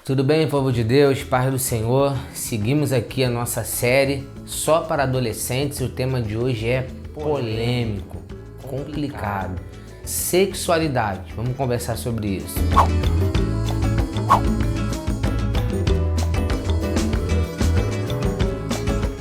Tudo bem, povo de Deus, paz do Senhor? Seguimos aqui a nossa série só para adolescentes e o tema de hoje é polêmico, complicado. Sexualidade, vamos conversar sobre isso.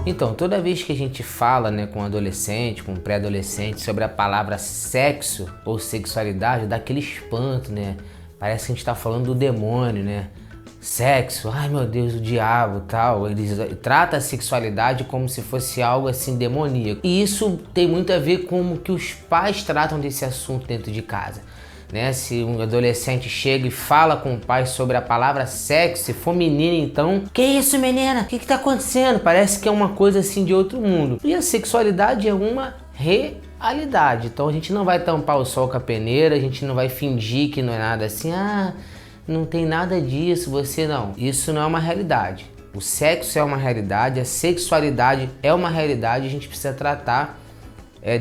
Então, toda vez que a gente fala com adolescente, com pré-adolescente sobre a palavra sexo ou sexualidade, dá aquele espanto, Parece que a gente está falando do demônio, Sexo, ai meu Deus, o diabo, tal. Eles tratam a sexualidade como se fosse algo assim demoníaco. E isso tem muito a ver com o que os pais tratam desse assunto dentro de casa. Se um adolescente chega e fala com o pai sobre a palavra sexo, se for menina então, que isso menina? O que tá acontecendo? Parece que é uma coisa assim de outro mundo. E a sexualidade é uma realidade. Então a gente não vai tampar o sol com a peneira, a gente não vai fingir que não é nada assim, não tem nada disso, você não. Isso não é uma realidade. O sexo é uma realidade, a sexualidade é uma realidade, a gente precisa tratar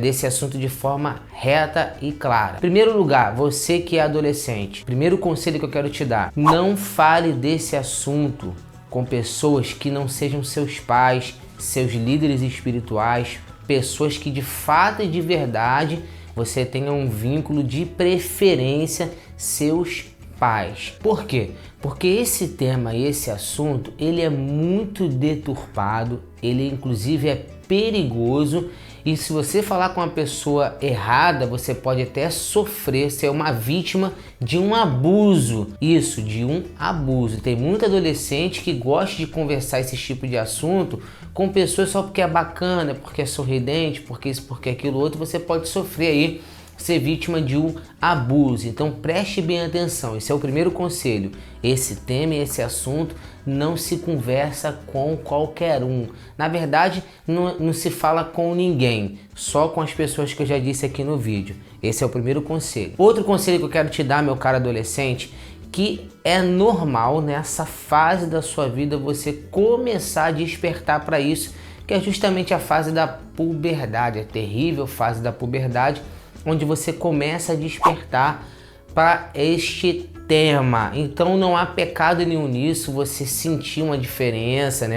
desse assunto de forma reta e clara. Em primeiro lugar, você que é adolescente, primeiro conselho que eu quero te dar, não fale desse assunto com pessoas que não sejam seus pais, seus líderes espirituais, pessoas que de fato e de verdade você tenha um vínculo, de preferência seus pais. Por quê? Porque esse tema e esse assunto, ele é muito deturpado, ele inclusive é perigoso, e se você falar com uma pessoa errada, você pode até sofrer, ser uma vítima de um abuso. Isso, de um abuso. Tem muito adolescente que gosta de conversar esse tipo de assunto com pessoas só porque é bacana, porque é sorridente, porque isso, porque aquilo outro, você pode sofrer aí, ser vítima de um abuso. Então preste bem atenção, esse é o primeiro conselho. Esse tema e esse assunto não se conversa com qualquer um. Na verdade, não se fala com ninguém, só com as pessoas que eu já disse aqui no vídeo. Esse é o primeiro conselho. Outro conselho que eu quero te dar, meu caro adolescente, que é normal nessa fase da sua vida você começar a despertar para isso, que é justamente a fase da puberdade, a terrível fase da puberdade, onde você começa a despertar para este tema. Então não há pecado nenhum nisso, você sentir uma diferença,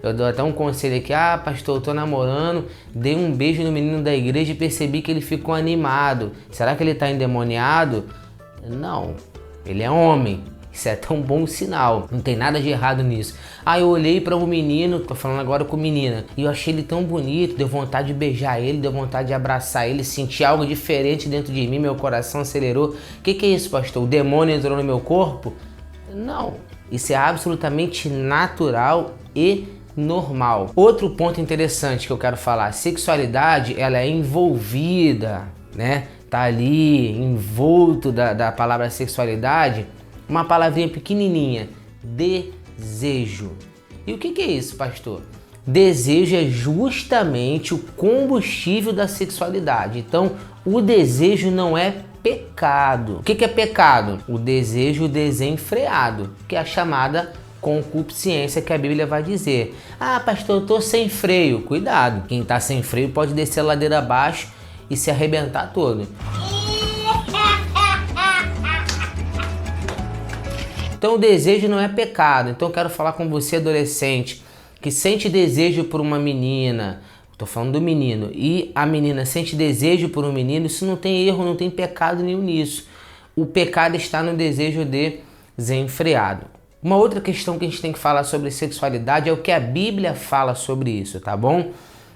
Eu dou até um conselho aqui, pastor, eu tô namorando, dei um beijo no menino da igreja e percebi que ele ficou animado. Será que ele tá endemoniado? Não, ele é homem. Isso é até um bom sinal, não tem nada de errado nisso. Eu olhei para um menino, tô falando agora com menina, e eu achei ele tão bonito, deu vontade de beijar ele, deu vontade de abraçar ele, senti algo diferente dentro de mim, meu coração acelerou. O que é isso, pastor? O demônio entrou no meu corpo? Não, isso é absolutamente natural e normal. Outro ponto interessante que eu quero falar, a sexualidade, ela é envolvida, Tá ali, envolto da palavra sexualidade, uma palavrinha pequenininha, desejo. E o que é isso, pastor? Desejo é justamente o combustível da sexualidade. Então, o desejo não é pecado. O que é pecado? O desejo desenfreado, que é a chamada concupiscência, que a Bíblia vai dizer. Pastor, eu tô sem freio. Cuidado, quem tá sem freio pode descer a ladeira abaixo e se arrebentar todo. Então o desejo não é pecado. Então eu quero falar com você, adolescente, que sente desejo por uma menina, tô falando do menino, e a menina sente desejo por um menino, isso não tem erro, não tem pecado nenhum nisso. O pecado está no desejo desenfreado. Uma outra questão que a gente tem que falar sobre sexualidade é o que a Bíblia fala sobre isso, tá bom?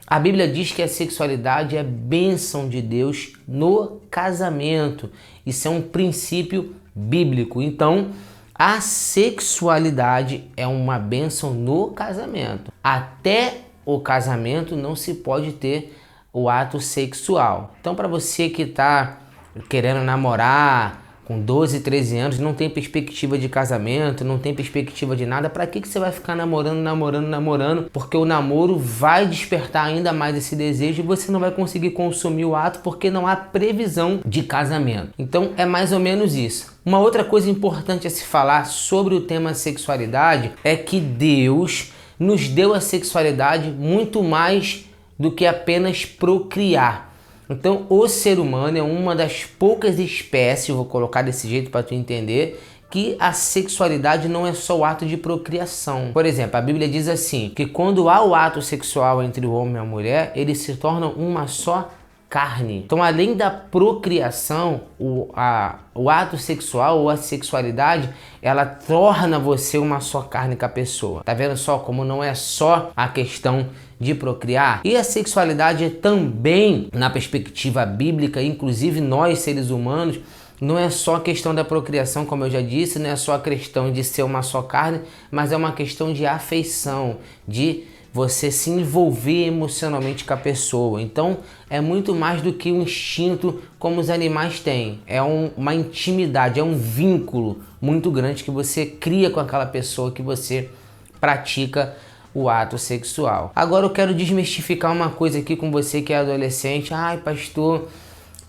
A Bíblia diz que a sexualidade é bênção de Deus no casamento. Isso é um princípio bíblico. Então, a sexualidade é uma bênção no casamento. Até o casamento não se pode ter o ato sexual. Então, para você que está querendo namorar com 12, 13 anos, não tem perspectiva de casamento, não tem perspectiva de nada, para que você vai ficar namorando? Porque o namoro vai despertar ainda mais esse desejo e você não vai conseguir consumir o ato porque não há previsão de casamento. Então é mais ou menos isso. Uma outra coisa importante a se falar sobre o tema sexualidade é que Deus nos deu a sexualidade muito mais do que apenas procriar. Então o ser humano é uma das poucas espécies, vou colocar desse jeito para tu entender, que a sexualidade não é só o ato de procriação. Por exemplo, a Bíblia diz assim, que quando há o ato sexual entre o homem e a mulher, eles se tornam uma só carne. Então, além da procriação, o ato sexual ou a sexualidade, ela torna você uma só carne com a pessoa. Tá vendo só como não é só a questão de procriar? E a sexualidade também, na perspectiva bíblica, inclusive nós seres humanos, não é só a questão da procriação, como eu já disse, não é só a questão de ser uma só carne, mas é uma questão de afeição, de você se envolver emocionalmente com a pessoa. Então é muito mais do que um instinto como os animais têm. É uma intimidade, é um vínculo muito grande que você cria com aquela pessoa que você pratica o ato sexual. Agora eu quero desmistificar uma coisa aqui com você que é adolescente. Ai, pastor,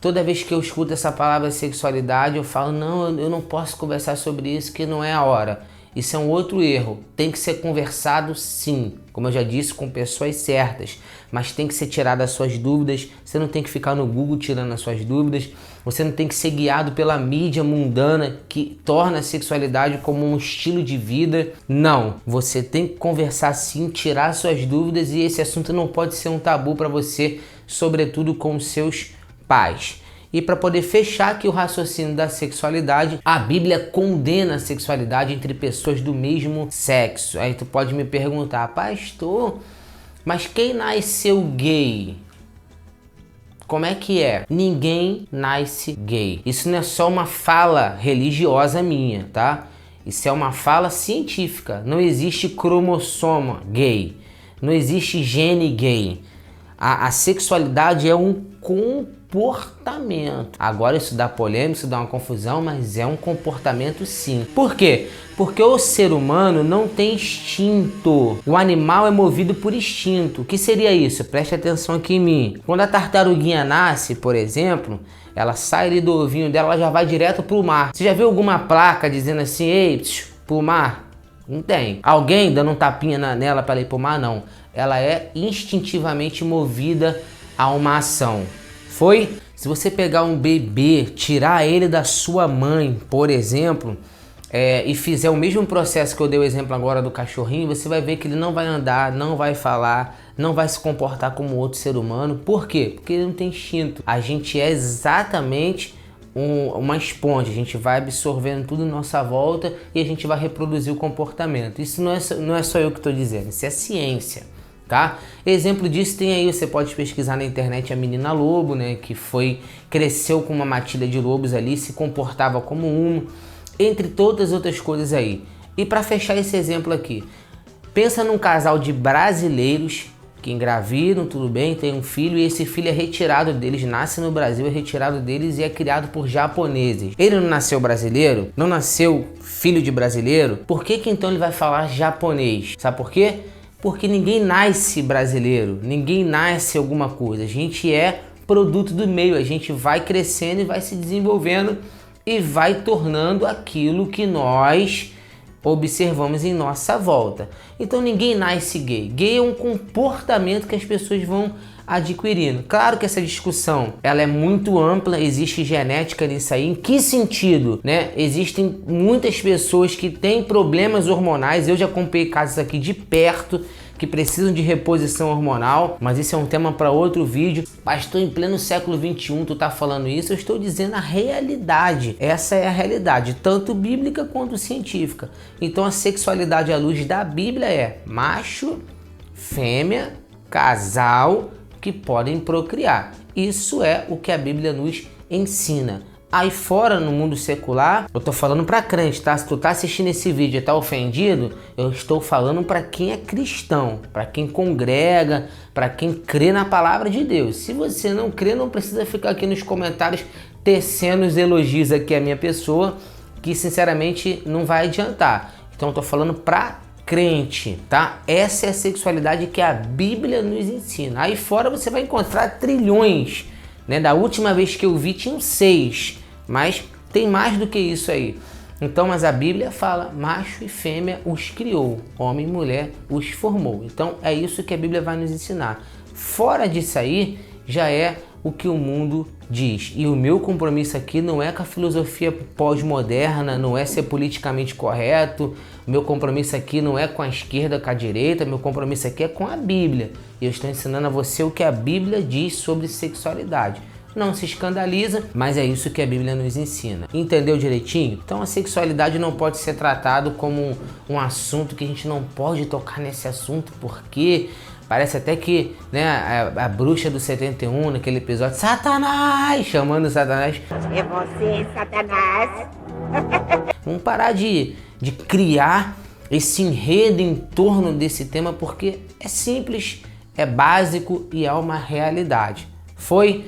toda vez que eu escuto essa palavra sexualidade, eu falo, não, eu não posso conversar sobre isso, que não é a hora. Isso é um outro erro. Tem que ser conversado sim, como eu já disse, com pessoas certas, mas tem que ser tirado as suas dúvidas. Você não tem que ficar no Google tirando as suas dúvidas. Você não tem que ser guiado pela mídia mundana que torna a sexualidade como um estilo de vida. Não, você tem que conversar sim, tirar suas dúvidas, e esse assunto não pode ser um tabu para você, sobretudo com seus pais. E para poder fechar aqui o raciocínio da sexualidade, a Bíblia condena a sexualidade entre pessoas do mesmo sexo. Aí tu pode me perguntar, pastor, mas quem nasceu gay? Como é que é? Ninguém nasce gay. Isso não é só uma fala religiosa minha, tá? Isso é uma fala científica. Não existe cromossomo gay. Não existe gene gay. A sexualidade é um comportamento. Agora isso dá polêmica, isso dá uma confusão, mas é um comportamento sim. Por quê? Porque o ser humano não tem instinto. O animal é movido por instinto. O que seria isso? Preste atenção aqui em mim. Quando a tartaruguinha nasce, por exemplo, ela sai ali do ovinho dela, ela já vai direto pro mar. Você já viu alguma placa dizendo assim, ei, pro mar? Não tem. Alguém dando um tapinha nela para ir pro mar? Não. Ela é instintivamente movida a uma ação. Foi? Se você pegar um bebê, tirar ele da sua mãe, por exemplo, e fizer o mesmo processo que eu dei o exemplo agora do cachorrinho, você vai ver que ele não vai andar, não vai falar, não vai se comportar como outro ser humano. Por quê? Porque ele não tem instinto. A gente é exatamente uma esponja, a gente vai absorvendo tudo em nossa volta e a gente vai reproduzir o comportamento. Isso não é só eu que estou dizendo, isso é ciência. Tá? Exemplo disso tem aí, você pode pesquisar na internet a menina lobo, né, que cresceu com uma matilha de lobos ali, se comportava como um, entre todas as outras coisas aí. E para fechar esse exemplo aqui, pensa num casal de brasileiros que engravidam, tudo bem, tem um filho e esse filho é retirado deles, nasce no Brasil, é retirado deles e é criado por japoneses. Ele não nasceu brasileiro? Não nasceu filho de brasileiro? Por que então ele vai falar japonês? Sabe por quê? Porque ninguém nasce brasileiro, ninguém nasce alguma coisa. A gente é produto do meio, a gente vai crescendo e vai se desenvolvendo e vai tornando aquilo que nós observamos em nossa volta. Então ninguém nasce gay. Gay é um comportamento que as pessoas vão adquirindo. Claro que essa discussão ela é muito ampla, existe genética nisso aí. Em que sentido, né? Existem muitas pessoas que têm problemas hormonais. Eu já acompanhei casos aqui de perto que precisam de reposição hormonal, mas isso é um tema para outro vídeo. Pastor, em pleno século 21 tu tá falando isso? Eu estou dizendo a realidade. Essa é a realidade, tanto bíblica quanto científica. Então a sexualidade à luz da Bíblia é macho, fêmea, casal que podem procriar. Isso é o que a Bíblia nos ensina. Aí fora, no mundo secular, eu tô falando pra crente, tá? Se tu tá assistindo esse vídeo e tá ofendido, eu estou falando pra quem é cristão, pra quem congrega, pra quem crê na palavra de Deus. Se você não crê, não precisa ficar aqui nos comentários tecendo os elogios aqui à minha pessoa, que sinceramente não vai adiantar. Então eu tô falando pra crente, tá? Essa é a sexualidade que a Bíblia nos ensina. Aí fora você vai encontrar trilhões, né? Da última vez que eu vi tinham 6, mas tem mais do que isso aí. Então, mas a Bíblia fala, macho e fêmea os criou, homem e mulher os formou. Então é isso que a Bíblia vai nos ensinar. Fora disso aí, já é o que o mundo diz. E o meu compromisso aqui não é com a filosofia pós-moderna, não é ser politicamente correto, o meu compromisso aqui não é com a esquerda, com a direita, meu compromisso aqui é com a Bíblia. E eu estou ensinando a você o que a Bíblia diz sobre sexualidade. Não se escandaliza, mas é isso que a Bíblia nos ensina. Entendeu direitinho? Então a sexualidade não pode ser tratado como um assunto que a gente não pode tocar nesse assunto, porque parece até que, né, a bruxa do 71, naquele episódio, Satanás, chamando Satanás. É você, Satanás. Vamos parar de criar esse enredo em torno desse tema, porque é simples, é básico e é uma realidade. Foi?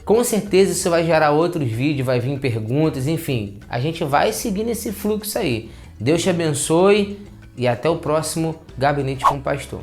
Com certeza isso vai gerar outros vídeos, vai vir perguntas, enfim. A gente vai seguir nesse fluxo aí. Deus te abençoe e até o próximo Gabinete com o Pastor.